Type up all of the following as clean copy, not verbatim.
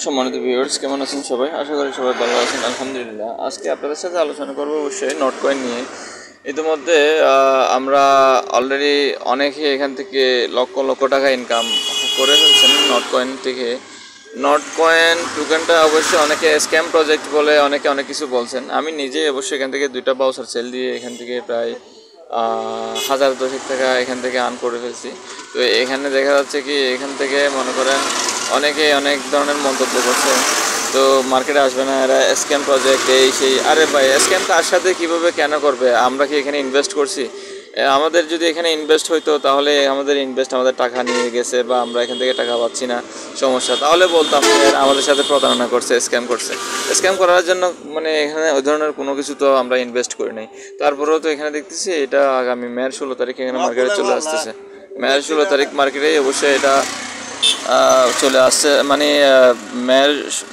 সম্মানিত ভিউয়ার্স, কেমন আছেন সবাই? আশা করি সবাই ভালো আছেন। আলহামদুলিল্লাহ। আজকে আপনাদের সাথে আলোচনা করব অবশ্যই নট কয়েন নিয়ে। ইতিমধ্যে আমরা অলরেডি অনেকে এখান থেকে লক্ষ লক্ষ টাকা ইনকাম করে ফেলছেন নট কয়েন থেকে। নট কয়েন টোকেনটা অবশ্যই অনেকে স্ক্যাম প্রজেক্ট বলে, অনেকে অনেক কিছু বলছেন। আমি নিজে অবশ্যই এখান থেকে 2টা বাউচার সেল দিয়ে এখান থেকে প্রায় 1000 টাকা এখান থেকে আর্ন করে ফেলছি। তো এখানে দেখা যাচ্ছে কি, এখান থেকে মনে করেন অনেকে অনেক ধরনের মন্তব্য করছে, তো মার্কেটে আসবে না, এরা স্ক্যাম প্রজেক্ট, এই সেই। আরে ভাই, স্ক্যাম কার সাথে কীভাবে কেন করবে? আমরা কি এখানে ইনভেস্ট করছি? আমাদের যদি এখানে ইনভেস্ট হইতো তাহলে আমাদের আমাদের টাকা নিয়ে গেছে বা আমরা এখান থেকে টাকা পাচ্ছি না, সমস্যা, তাহলে বলতাম আমাদের সাথে প্রতারণা করছে, স্ক্যাম করছে। স্ক্যাম করার জন্য মানে এখানে ওই ধরনের কোনো কিছু তো আমরা ইনভেস্ট করি নাই। তারপরেও তো এখানে দেখতেছি এটা আগামী মের 16 তারিখে এখানে মার্কেটে চলে আসতেছে। মের 16 তারিখ মার্কেটে অবশ্যই এটা চলে আসছে। মানে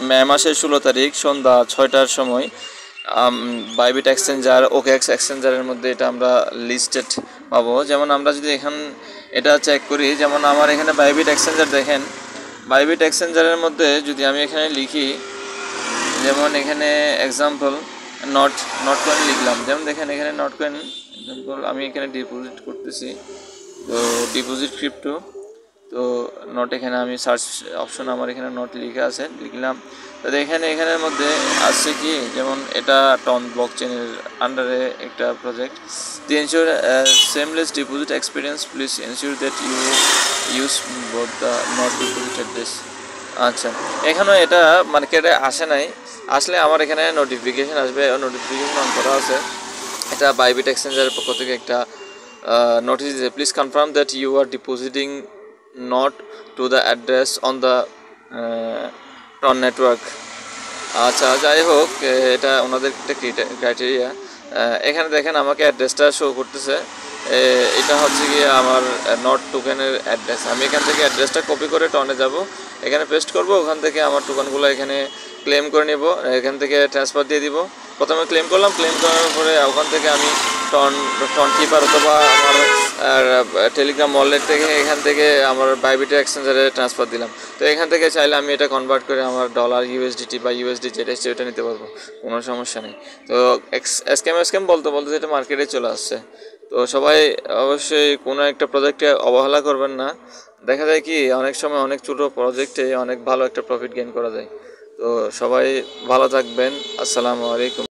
মে মাসের 16 তারিখ সন্ধ্যা 6টার সময় বাইবিট এক্সচেঞ্জার, ওকেএক্স এক্সচেঞ্জারের মধ্যে এটা আমরা লিস্টেড পাবো। যেমন আমরা যদি এটা চেক করি, যেমন আমার এখানে বাইবিট এক্সচেঞ্জার দেখেন, বাইবিট এক্সচেঞ্জারের মধ্যে যদি আমি এখানে লিখি, যেমন এখানে এক্সাম্পল নট কয়েন লিখলাম, যেমন দেখেন এখানে নট কয়েন এক্সাম্পল আমি এখানে ডিপোজিট করতেছি, তো ডিপোজিট ক্রিপ্টো, তো নট এখানে আমি সার্চ অপশন আমার এখানে নট লিখে আছে, লিখলাম। তো এখানের মধ্যে আসছে কি, যেমন এটা টন ব্লকচেনের আন্ডারে একটা project. To ensure seamless deposit experience, please ensure that you use both the not deposit address. আচ্ছা, এখানেও এটা মার্কেটে আসে নাই, আসলে আমার এখানে নোটিফিকেশান আসবে, নোটিফিকেশান অন করা আছে। এটা বাইবিট এক্সচেঞ্জারের পক্ষ থেকে একটা নোটিশ দিয়েছে, please confirm that you are depositing not to the address on the TON network. আচ্ছা, যাই হোক, এটা ওনাদের একটা ক্রাইটেরিয়া। এখানে দেখেন আমাকে অ্যাড্রেসটা শো করতেছে, এটা হচ্ছে গিয়ে আমার নট টোকেনের অ্যাড্রেস। আমি এখান থেকে অ্যাড্রেসটা কপি করে টনে যাব, এখানে পেস্ট করব, ওখান থেকে আমার টোকেনগুলো এখানে ক্লেম করে নেব, এখান থেকে ট্রান্সফার দিয়ে দিব। প্রথমে ক্লেম করলাম, ক্লেম করার পরে ওখান থেকে আমি টন কিপার অথবা আমার টেলিগ্রাম ওয়ালেট থেকে এখান থেকে আমার বাইবিট এক্সচেঞ্জারে ট্রান্সফার দিলাম। তো এখান থেকে চাইলে আমি এটা কনভার্ট করে আমার ডলার, ইউএসডিটি বা ইউএসডি যেটা এসছে ওটা নিতে পারবো, কোনো সমস্যা নেই। তো স্ক্যাম বলতে যেটা মার্কেটে চলে আসছে। তো সবাই অবশ্যই কোনো একটা প্রজেক্টে অবহেলা করবেন না। দেখা যায় কি, অনেক সময় অনেক ছোটো প্রজেক্টে অনেক ভালো একটা প্রফিট গেইন করা যায়। তো সবাই ভালো থাকবেন। আসসালামু আলাইকুম।